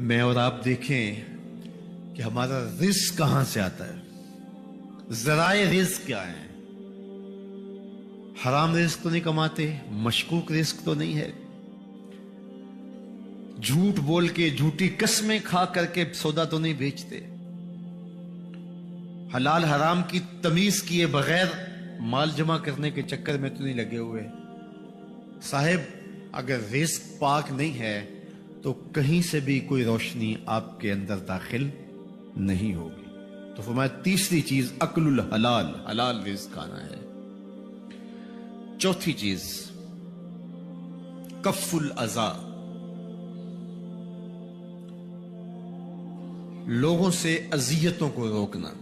میں اور آپ دیکھیں کہ ہمارا رزق کہاں سے آتا ہے، ذرائع رزق کیا ہیں۔ حرام رزق تو نہیں کماتے، مشکوک رزق تو نہیں ہے، جھوٹ بول کے جھوٹی قسمیں کھا کر کے سودا تو نہیں بیچتے، حلال حرام کی تمیز کیے بغیر مال جمع کرنے کے چکر میں تو نہیں لگے ہوئے۔ صاحب اگر رزق پاک نہیں ہے تو کہیں سے بھی کوئی روشنی آپ کے اندر داخل نہیں ہوگی۔ تو فرمایا تیسری چیز اکل الحلال، حلال رزق کھانا ہے۔ چوتھی چیز کف الاذی، لوگوں سے اذیتوں کو روکنا۔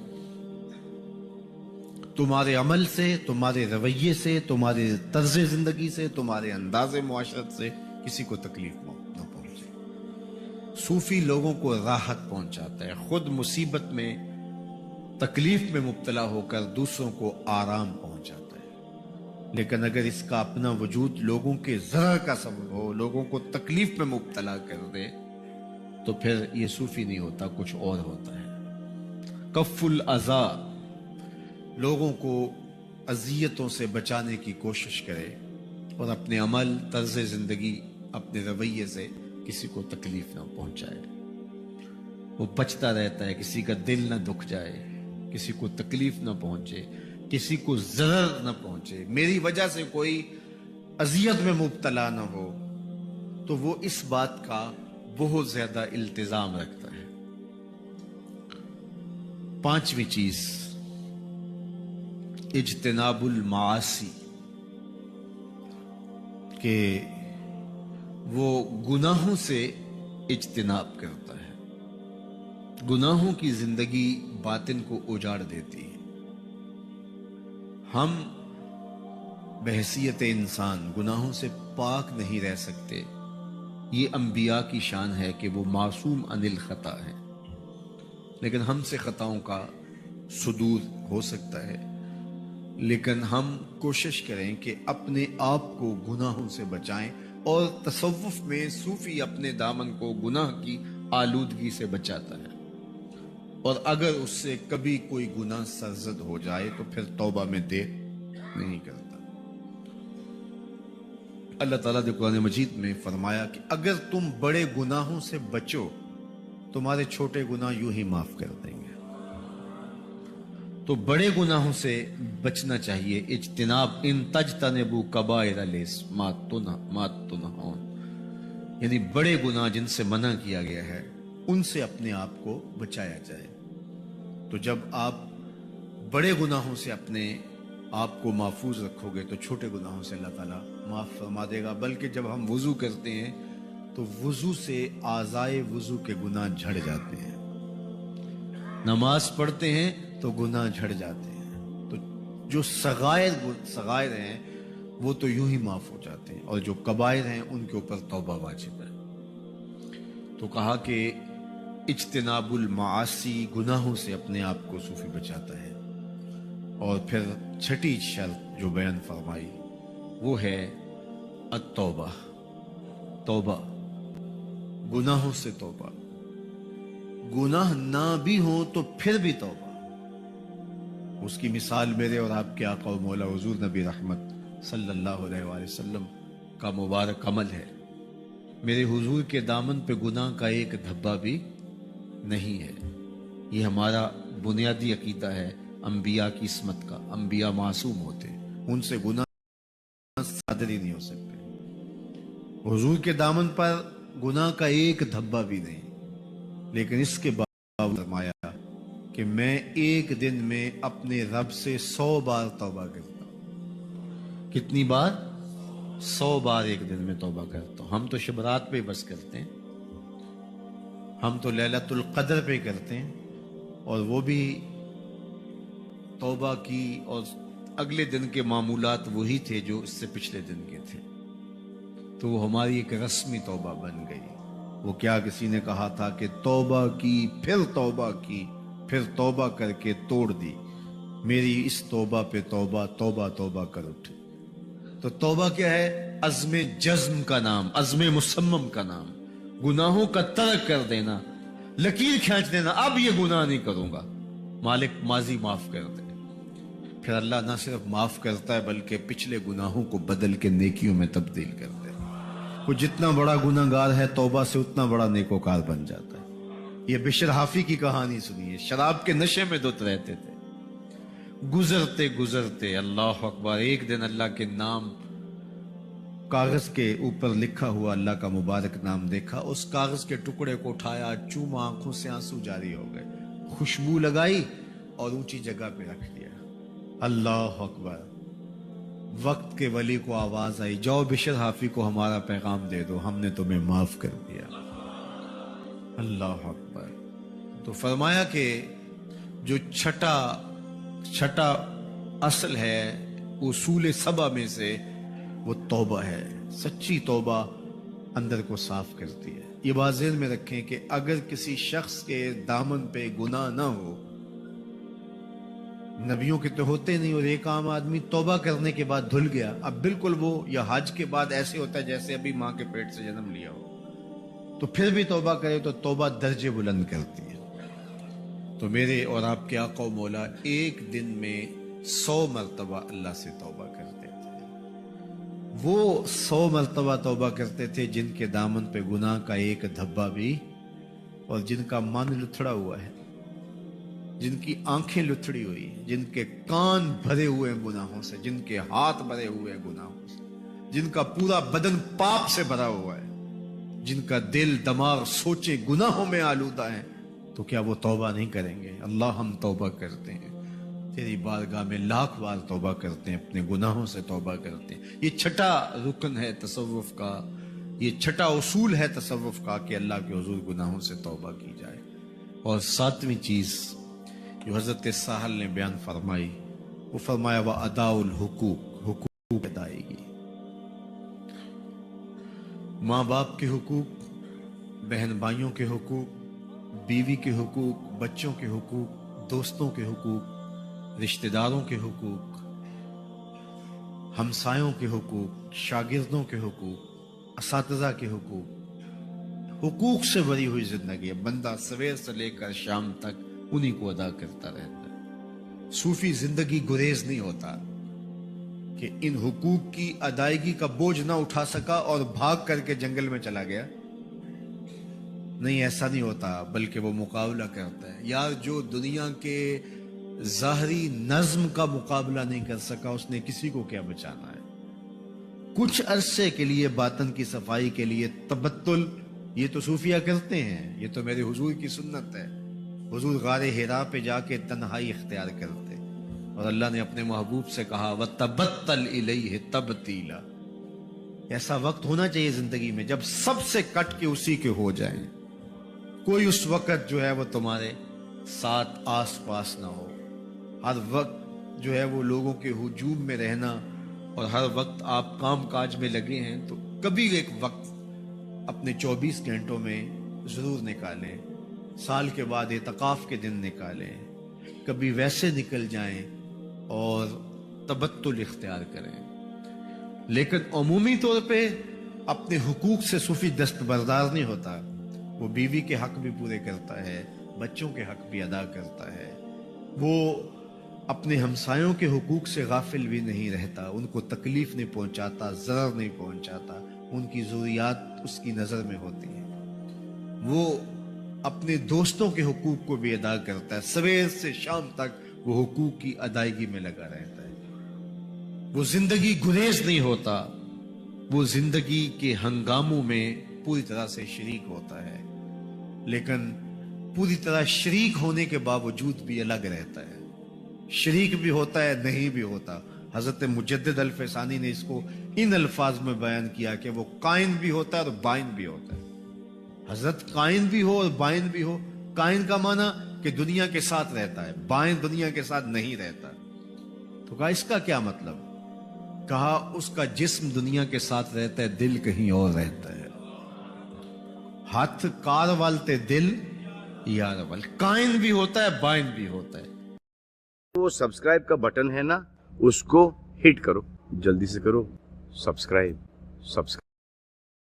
تمہارے عمل سے، تمہارے رویے سے، تمہارے طرز زندگی سے، تمہارے انداز معاشرت سے کسی کو تکلیف نہ پہنچے۔ صوفی لوگوں کو راحت پہنچاتا ہے، خود مصیبت میں تکلیف میں مبتلا ہو کر دوسروں کو آرام پہنچاتا ہے۔ لیکن اگر اس کا اپنا وجود لوگوں کے ضرر کا سبب ہو، لوگوں کو تکلیف میں مبتلا کر دے، تو پھر یہ صوفی نہیں ہوتا، کچھ اور ہوتا ہے۔ کف الاذی، لوگوں کو اذیتوں سے بچانے کی کوشش کرے اور اپنے عمل، طرز زندگی، اپنے رویے سے کسی کو تکلیف نہ پہنچائے۔ وہ بچتا رہتا ہے، کسی کا دل نہ دکھ جائے، کسی کو تکلیف نہ پہنچے، کسی کو ضرر نہ پہنچے، میری وجہ سے کوئی اذیت میں مبتلا نہ ہو، تو وہ اس بات کا بہت زیادہ التزام رکھتا ہے۔ پانچویں چیز اجتناب المعاصی، کہ وہ گناہوں سے اجتناب کرتا ہے۔ گناہوں کی زندگی باطن کو اجاڑ دیتی ہے۔ ہم بحیثیت انسان گناہوں سے پاک نہیں رہ سکتے۔ یہ انبیاء کی شان ہے کہ وہ معصوم عن الخطا ہے، لیکن ہم سے خطاؤں کا صدور ہو سکتا ہے۔ لیکن ہم کوشش کریں کہ اپنے آپ کو گناہوں سے بچائیں، اور تصوف میں صوفی اپنے دامن کو گناہ کی آلودگی سے بچاتا ہے، اور اگر اس سے کبھی کوئی گناہ سرزد ہو جائے تو پھر توبہ میں دیر نہیں کرتا۔ اللہ تعالیٰ نے قرآن مجید میں فرمایا کہ اگر تم بڑے گناہوں سے بچو، تمہارے چھوٹے گناہ یوں ہی معاف کر دیں گے۔ تو بڑے گناہوں سے بچنا چاہیے۔ اجتناب، ان تجتنبوا کبائر الاسم ما تنہون، یعنی بڑے گناہ جن سے منع کیا گیا ہے ان سے اپنے آپ کو بچایا جائے۔ تو جب آپ بڑے گناہوں سے اپنے آپ کو محفوظ رکھو گے تو چھوٹے گناہوں سے اللہ تعالیٰ معاف فرما دے گا۔ بلکہ جب ہم وضو کرتے ہیں تو وضو سے اعضائے وضو کے گناہ جھڑ جاتے ہیں، نماز پڑھتے ہیں تو گناہ جھڑ جاتے ہیں۔ تو جو صغائر ہیں وہ تو یوں ہی معاف ہو جاتے ہیں، اور جو کبائر ہیں ان کے اوپر توبہ واجب ہے۔ تو کہا کہ اجتناب المعاصی، گناہوں سے اپنے آپ کو صوفی بچاتا ہے۔ اور پھر چھٹی شرط جو بیان فرمائی وہ ہے التوبہ، توبہ، گناہوں سے توبہ۔ گناہ نہ بھی ہوں تو پھر بھی توبہ۔ اس کی مثال میرے اور آپ کے آقا و مولا حضور نبی رحمت صلی اللہ علیہ وآلہ وسلم کا مبارک عمل ہے۔ میرے حضور کے دامن پہ گناہ کا ایک دھبا بھی نہیں ہے۔ یہ ہمارا بنیادی عقیدہ ہے انبیاء کی عصمت کا۔ انبیاء معصوم ہوتے، ان سے گناہ صادر ہی نہیں ہو سکتے۔ حضور کے دامن پر گناہ کا ایک دھبا بھی نہیں، لیکن اس کے باوجود فرمایا کہ میں ایک دن میں اپنے رب سے 100 بار توبہ کرتا ہوں۔ کتنی بار؟ 100 بار ایک دن میں توبہ کرتا ہوں۔ ہم تو شب رات پہ بس کرتے ہیں، ہم تو لیلۃ القدر پہ کرتے ہیں، اور وہ بھی توبہ کی، اور اگلے دن کے معمولات وہی تھے جو اس سے پچھلے دن کے تھے۔ تو وہ ہماری ایک رسمی توبہ بن گئی۔ وہ کیا کسی نے کہا تھا کہ توبہ کی، پھر توبہ کی، پھر توبہ کر کے توڑ دی، میری اس توبہ پہ توبہ، توبہ توبہ کر اٹھے۔ تو توبہ کیا ہے؟ عزم جزم کا نام، عزم مصمم کا نام۔ गुनाहों का तर्क कर देना, लकीर खींच देना, अब ये गुनाह नहीं करूंगा, मालिक माजी माफ कर दे। फिर अल्लाह ना सिर्फ माफ करता है बल्कि पिछले गुनाहों को बदल के नेकियों में तब्दील कर दे। वो जितना बड़ा गुनाहगार है तौबा से उतना बड़ा नेकोकार बन जाता है। ये बिशर हाफी की कहानी सुनिए। शराब के नशे में धुत रहते थे, गुजरते गुजरते अल्लाह अकबर, एक दिन अल्लाह के नाम कागज के ऊपर लिखा हुआ अल्लाह का मुबारक नाम देखा। उस कागज के टुकड़े को उठाया, चूमा, आंखों से आंसू जारी हो गए, खुशबू लगाई और ऊंची जगह पे रख दिया। अल्लाह अकबर। वक्त के वली को आवाज आई, जाओ बिशर हाफी को हमारा पैगाम दे दो, हमने तुम्हें माफ कर दिया। अल्लाह अकबर। तो फरमाया कि जो छठा असल है उसूल सबा में से वो तौबा है। सच्ची तौबा अंदर को साफ करती है। ये बात ज़हन में रखें कि अगर किसी शख्स के दामन पे गुनाह ना हो, नबियों के तो होते नहीं, और एक आम आदमी तौबा करने के बाद धुल गया, अब बिल्कुल वो या हज के बाद ऐसे होता है जैसे अभी माँ के पेट से जन्म लिया हो, तो फिर भी तौबा करे तो तौबा दर्जे बुलंद करती है। तो मेरे और आपके आका मौला एक दिन में 100 मरतबा अल्लाह से तौबा करते थे। वो 100 मरतबा तौबा करते थे जिनके दामन पे गुनाह का एक धब्बा भी, और जिनका मन लुथड़ा हुआ है, जिनकी आंखें लुथड़ी हुई, जिनके कान भरे हुए हैं गुनाहों से, जिनके हाथ भरे हुए हैं गुनाहों से, जिनका पूरा बदन पाप से भरा हुआ है, जिनका दिल दिमाग सोचे गुनाहों में आलूदा है, तो क्या वो तौबा नहीं करेंगे? अल्लाह हम तौबा करते हैं, तेरी बारगाह में लाख बार तौबा करते हैं, अपने गुनाहों से तौबा करते हैं। ये छठा रुकन है तसव्वुफ का, ये छठा उसूल है तसव्वुफ का कि अल्लाह के हुजूर गुनाहों से तौबा की जाए। और सातवीं चीज जो हजरत साहल ने बयान फरमाई, वो फरमाया व अदाउल हुकूक, हुकूक अदायगी। माँ बाप के हुकूक, बहन भाइयों के हुकूक, बीवी के हुकूक, बच्चों के हुकूक, दोस्तों के हुकूक, रिश्तेदारों के हुकूक, हमसायों के हुकूक, शागिर्दों के हुकूक, असातिज़ा के हुकूक। हुकूक से भरी हुई जिंदगी है। बंदा सवेर से लेकर शाम तक उन्हीं को अदा करता रहता है। सूफी जिंदगी गुरेज नहीं होता कि इन हुकूक की अदायगी का बोझ ना उठा सका और भाग करके जंगल में चला गया। नहीं, ऐसा नहीं होता, बल्कि वो मुकाबला करता है। यार, जो दुनिया के ज़ाहरी नज्म का मुकाबला नहीं कर सका, उसने किसी को क्या बचाना है? कुछ अरसे के लिए बातन की सफाई के लिए तबत्तुल, ये तो सूफिया करते हैं, ये तो मेरे हुजूर की सुन्नत है। हुजूर गारे हिरा पे जाके तन्हाई इख्तियार करते, और अल्लाह ने अपने महबूब से कहा वतबत्तल इलैहि तबतीला। ऐसा वक्त होना चाहिए जिंदगी में जब सबसे कट के उसी के हो जाएं। कोई उस वक्त जो है वो तुम्हारे साथ आस पास ना हो। हर वक्त जो है वो लोगों के हुजूम में रहना, और हर वक्त आप काम काज में लगे हैं, तो कभी एक वक्त अपने 24 घंटों में जरूर निकालें। साल के बाद एतकाफ के दिन निकालें, कभी वैसे निकल जाएं और तबत्तुल इख्तियार करें। लेकिन अमूमी तौर पे अपने हुकूक से सूफी दस्तबरदार नहीं होता। वो बीवी के हक भी पूरे करता है, बच्चों के हक भी अदा करता है, वो अपने हमसायों के हुकूक से गाफिल भी नहीं रहता, उनको तकलीफ नहीं पहुंचाता, ज़रर नहीं पहुंचाता, उनकी ज़रूरियात उसकी नज़र में होती हैं। वो अपने दोस्तों के हुकूक को भी अदा करता है, सवेर से शाम तक वो हुकूक की अदायगी में लगा रहता है। वो जिंदगी गुरेज नहीं होता, वो जिंदगी के हंगामों में पूरी तरह से शरीक होता है, लेकिन पूरी तरह शरीक होने के बावजूद भी अलग रहता है। शरीक भी होता है, नहीं भी होता। हजरत मुजद्दिद अल-फसानी ने इसको इन अल्फाज में बयान किया कि वो काइन भी होता है और बाइन भी होता है। हजरत काइन भी हो और बाइन भी हो। काइन का माना कि दुनिया के साथ रहता है, बाइन दुनिया के साथ नहीं रहता। तो कहा इसका क्या मतलब? कहा उसका जिस्म दुनिया के साथ रहता है, दिल कहीं और रहता है। हाथ कार वालते दिल यार वाल। काइन भी होता है, बाइन भी होता है। वो सब्सक्राइब का बटन है ना, उसको हिट करो, जल्दी से करो सब्सक्राइब।